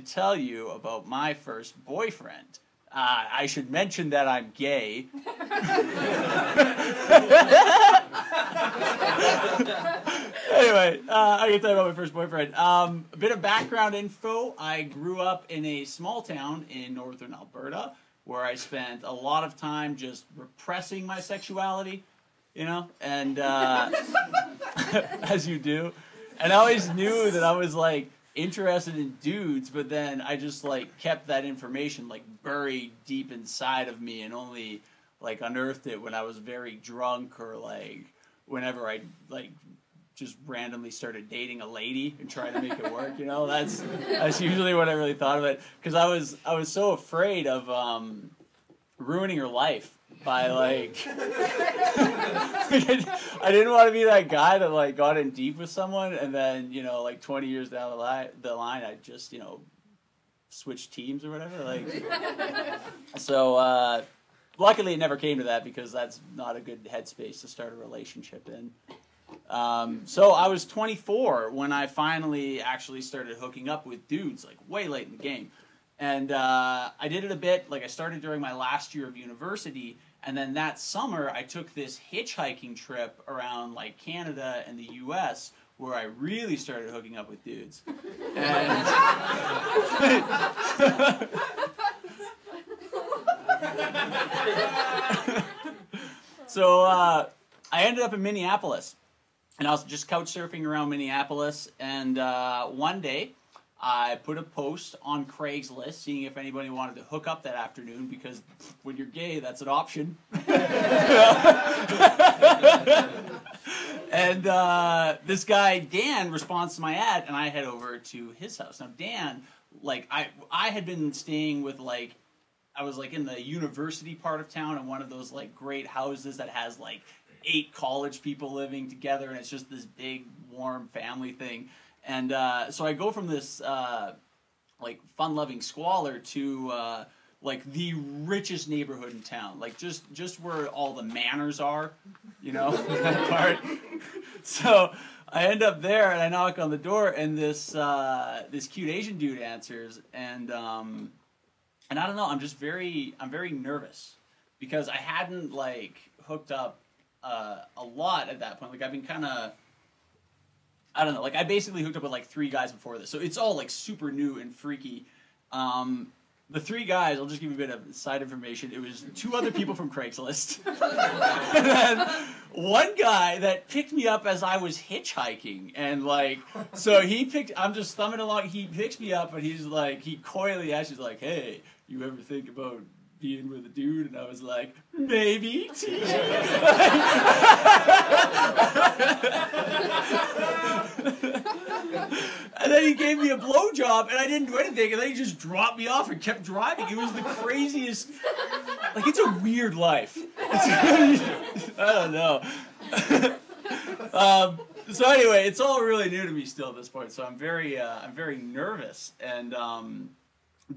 tell you about my first boyfriend. I should mention that I'm gay. Anyway, I can tell you about my first boyfriend. A bit of background info. I grew up in a small town in northern Alberta where I spent a lot of time just repressing my sexuality, you know, and as you do. And I always knew that I was, like, interested in dudes, but then I just, like, kept that information, like, buried deep inside of me and only, like, unearthed it when I was very drunk or, like, whenever I, like, just randomly started dating a lady and trying to make it work, you know? That's usually what I really thought of it, because I was so afraid of ruining her life by, like, I didn't want to be that guy that, like, got in deep with someone and then, you know, like 20 years down the line I just, you know, switched teams or whatever, like. So luckily it never came to that, because that's not a good headspace to start a relationship in. So I was 24 when I finally actually started hooking up with dudes, like, way late in the game. And I did it a bit, like, I started during my last year of university, and then that summer I took this hitchhiking trip around, like, Canada and the US where I really started hooking up with dudes. And so I ended up in Minneapolis. And I was just couch surfing around Minneapolis, and one day I put a post on Craigslist seeing if anybody wanted to hook up that afternoon, because when you're gay, that's an option. And this guy, Dan, responds to my ad, and I head over to his house. Now, Dan, like, I had been staying with, like, I was, like, in the university part of town in one of those, like, great houses that has, like, 8 college people living together, and it's just this big, warm family thing. And so I go from this, like, fun-loving squalor to, like, the richest neighborhood in town. Like, just where all the manors are, you know, that part. So I end up there, and I knock on the door, and this cute Asian dude answers, and I don't know, I'm very nervous, because I hadn't, like, hooked up a lot at that point. Like, I've been kind of, I don't know, like, I basically hooked up with, like, 3 guys before this, so it's all, like, super new and freaky. The 3 guys, I'll just give you a bit of side information. It was 2 other people from Craigslist, and then 1 guy that picked me up as I was hitchhiking, and, like, so I'm just thumbing along, he picks me up, and he's like, he coyly asks, he's like, hey, you ever think about being with a dude? And I was like, maybe. And then he gave me a blowjob, and I didn't do anything, and then he just dropped me off and kept driving. It was the craziest. Like, it's a weird life. I don't know. So anyway, it's all really new to me still at this point, so I'm very nervous. And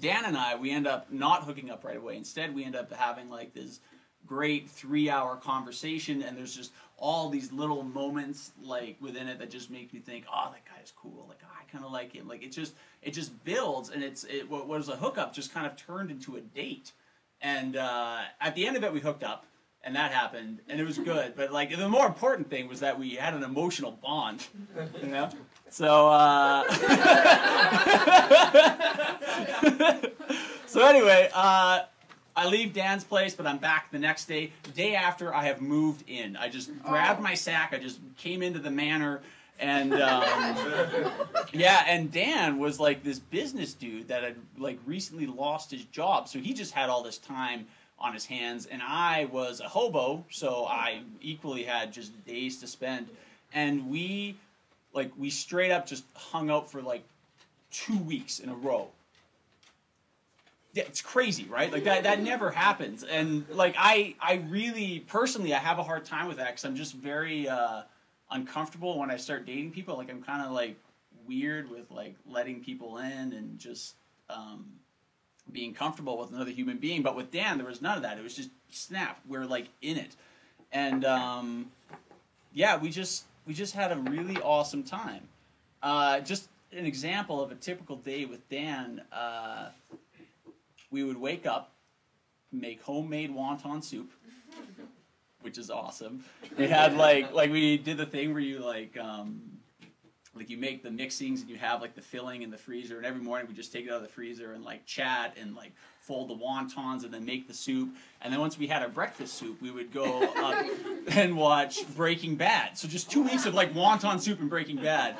Dan and I, we end up not hooking up right away. Instead, we end up having, like, this great 3-hour conversation, and there's just all these little moments, like, within it that just make me think, oh, that guy is cool. Like, oh, I kind of like him. Like, it just builds, and what was a hookup just kind of turned into a date. And at the end of it, we hooked up, and that happened, and it was good. But, like, the more important thing was that we had an emotional bond, you know? So, so anyway, I leave Dan's place, but I'm back the next day. The day after, I have moved in. I just grabbed my sack, I just came into the manor, and yeah, and Dan was, like, this business dude that had, like, recently lost his job, so he just had all this time on his hands, and I was a hobo, so I equally had just days to spend, and we straight up just hung out for, like, 2 weeks in a row. Yeah, it's crazy, right? Like, that never happens. And, like, I really, personally, I have a hard time with that, because I'm just very uncomfortable when I start dating people. Like, I'm kind of, like, weird with, like, letting people in and just being comfortable with another human being. But with Dan, there was none of that. It was just snap. We're, like, in it. And, yeah, we just had a really awesome time. Just an example of a typical day with Dan. We would wake up, make homemade wonton soup, which is awesome. We had like we did the thing where you like you make the mixings and you have like the filling in the freezer, and every morning we just take it out of the freezer and like chat and like fold the wontons and then make the soup. And then once we had our breakfast soup, we would go up and watch Breaking Bad. So just 2 weeks of like wonton soup and Breaking Bad.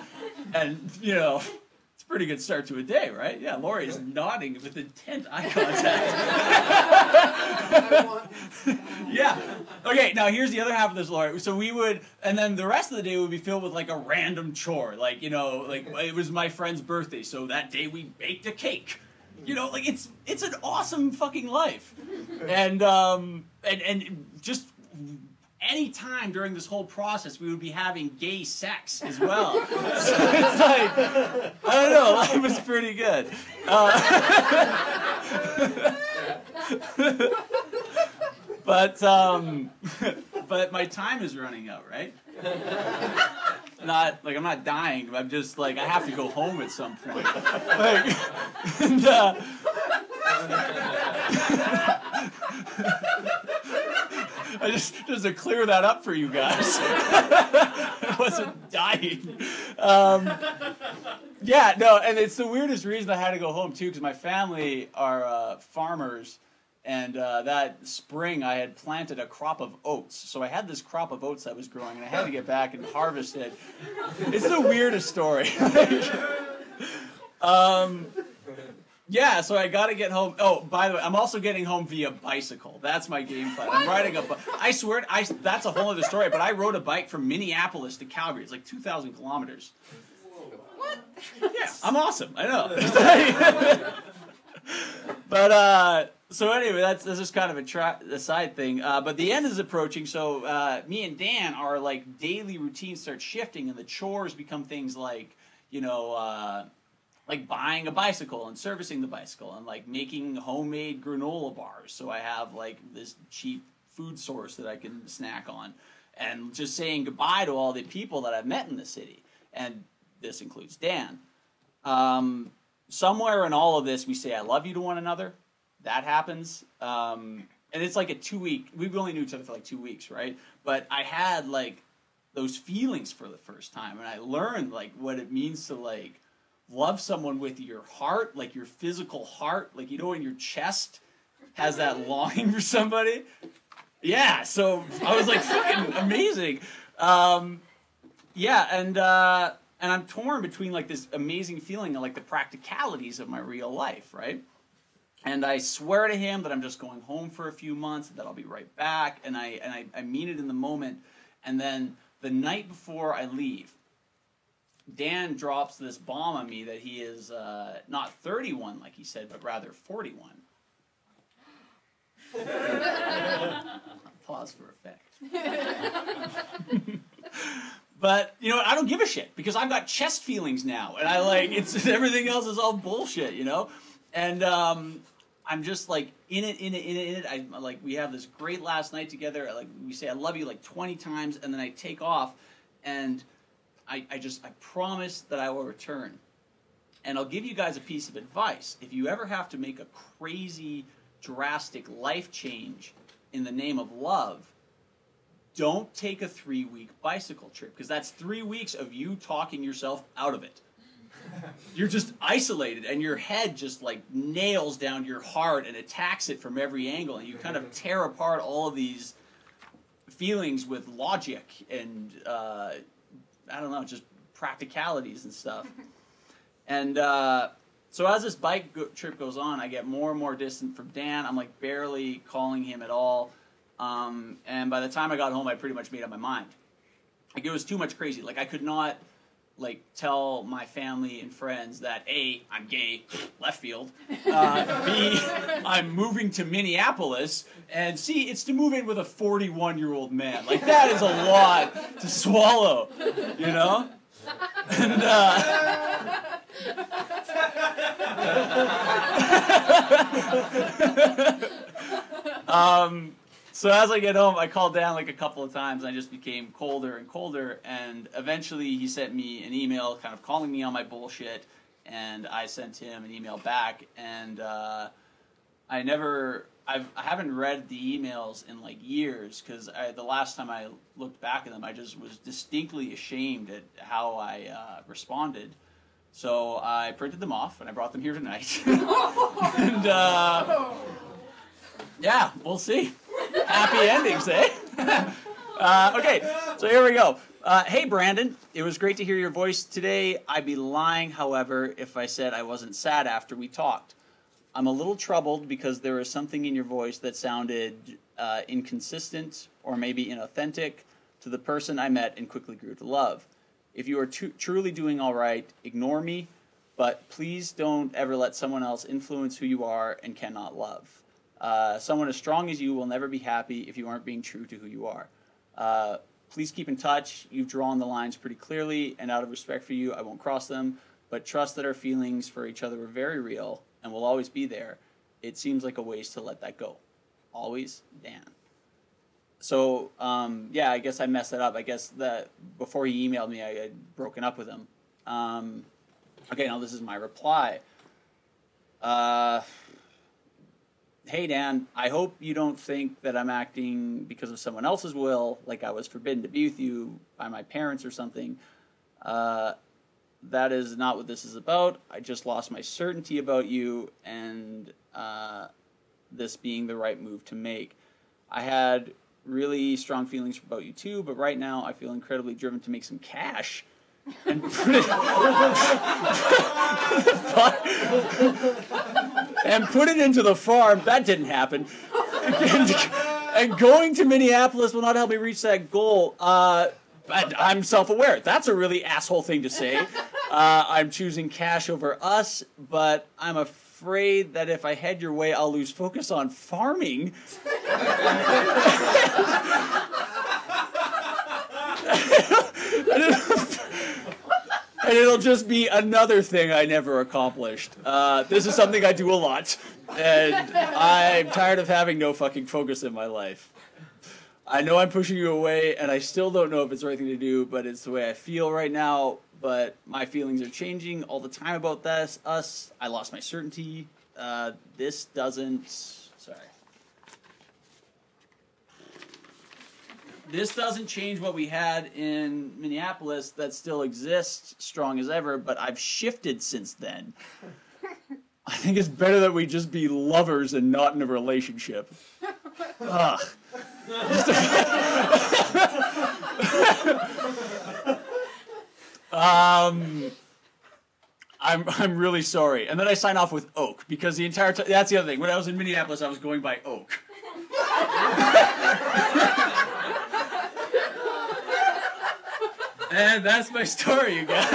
And, you know, it's a pretty good start to a day, right? Yeah, Lori is nodding with intent eye contact. Yeah. Okay, now here's the other half of this, Lori. So we would, and then the rest of the day would be filled with like a random chore. Like, you know, like it was my friend's birthday, so that day we baked a cake. You know, like it's an awesome fucking life. And just any time during this whole process, we would be having gay sex as well. So it's like, I don't know, life was pretty good. But my time is running out, right? Not like I'm not dying. I'm just like I have to go home at some point. Like, and, I just to clear that up for you guys. I wasn't dying. Yeah, no, and it's the weirdest reason I had to go home too, because my family are farmers. And that spring, I had planted a crop of oats. So I had this crop of oats that was growing, and I had to get back and harvest it. It's the weirdest story. Yeah, so I got to get home. Oh, by the way, I'm also getting home via bicycle. That's my game plan. I'm riding a bike. I swear, that's a whole other story, but I rode a bike from Minneapolis to Calgary. It's like 2,000 kilometers. What? Yeah, I'm awesome. I know. But, so anyway, that's just kind of a side thing. But the end is approaching, so me and Dan, our like daily routine starts shifting, and the chores become things like, you know, like buying a bicycle and servicing the bicycle, and like making homemade granola bars. So I have like this cheap food source that I can snack on, and just saying goodbye to all the people that I've met in the city, and this includes Dan. Somewhere in all of this, we say I love you to one another. That happens. And it's like a 2-week, we only knew each other for like 2 weeks, right? But I had like those feelings for the first time, and I learned like what it means to like love someone with your heart, like your physical heart, like, you know, when your chest has that longing for somebody. Yeah, so I was like fucking amazing. Yeah, and I'm torn between like this amazing feeling and like the practicalities of my real life, right? And I swear to him that I'm just going home for a few months, that I'll be right back, and I mean it in the moment. And then the night before I leave, Dan drops this bomb on me that he is not 31 like he said, but rather 41. Pause for effect. But, you know, I don't give a shit, because I've got chest feelings now, and I like, it's everything else is all bullshit, you know? And I'm just like in it. I like, we have this great last night together. Like, we say I love you like 20 times, and then I take off, and I promise that I will return. And I'll give you guys a piece of advice. If you ever have to make a crazy, drastic life change in the name of love, don't take a 3-week bicycle trip, because that's 3 weeks of you talking yourself out of it. You're just isolated, and your head just like nails down your heart and attacks it from every angle, and you kind of tear apart all of these feelings with logic and I don't know, just practicalities and stuff. And so as this bike trip goes on, I get more and more distant from Dan. I'm like barely calling him at all. And by the time I got home, I pretty much made up my mind. Like, it was too much crazy. Like, I could not like tell my family and friends that A, I'm gay, left field, B, I'm moving to Minneapolis, and C, it's to move in with a 41-year-old man. Like, that is a lot to swallow, you know? And So as I get home, I called Dan like a couple of times, and I just became colder and colder, and eventually he sent me an email kind of calling me on my bullshit, and I sent him an email back, and I haven't read the emails in like years, because the last time I looked back at them, I just was distinctly ashamed at how I responded. So I printed them off, and I brought them here tonight. And yeah, we'll see. Happy endings, eh? Okay, so here we go. Hey, Brandon. It was great to hear your voice today. I'd be lying, however, if I said I wasn't sad after we talked. I'm a little troubled because there was something in your voice that sounded inconsistent or maybe inauthentic to the person I met and quickly grew to love. If you are truly doing all right, ignore me, but please don't ever let someone else influence who you are and cannot love. Someone as strong as you will never be happy if you aren't being true to who you are. Please keep in touch. You've drawn the lines pretty clearly, and out of respect for you, I won't cross them, but trust that our feelings for each other are very real and will always be there. It seems like a waste to let that go. Always, Dan. So, yeah, I guess I messed that up. I guess that before he emailed me, I had broken up with him. Okay, now this is my reply. Hey, Dan, I hope you don't think that I'm acting because of someone else's will, like I was forbidden to be with you by my parents or something. That is not what this is about. I just lost my certainty about you, and this being the right move to make. I had really strong feelings about you too, but right now I feel incredibly driven to make some cash and put it, and put it into the farm. That didn't happen. And going to Minneapolis will not help me reach that goal. But I'm self-aware. That's a really asshole thing to say. I'm choosing cash over us, but I'm afraid that if I head your way, I'll lose focus on farming. And it'll just be another thing I never accomplished. This is something I do a lot, and I'm tired of having no fucking focus in my life. I know I'm pushing you away, and I still don't know if it's the right thing to do, but it's the way I feel right now. But my feelings are changing all the time about us. I lost my certainty. This doesn't change what we had in Minneapolis. That still exists, strong as ever, but I've shifted since then. I think it's better that we just be lovers and not in a relationship. Ugh. I'm really sorry. And then I sign off with Oak, because the entire time, that's the other thing. When I was in Minneapolis, I was going by Oak. And that's my story, you guys.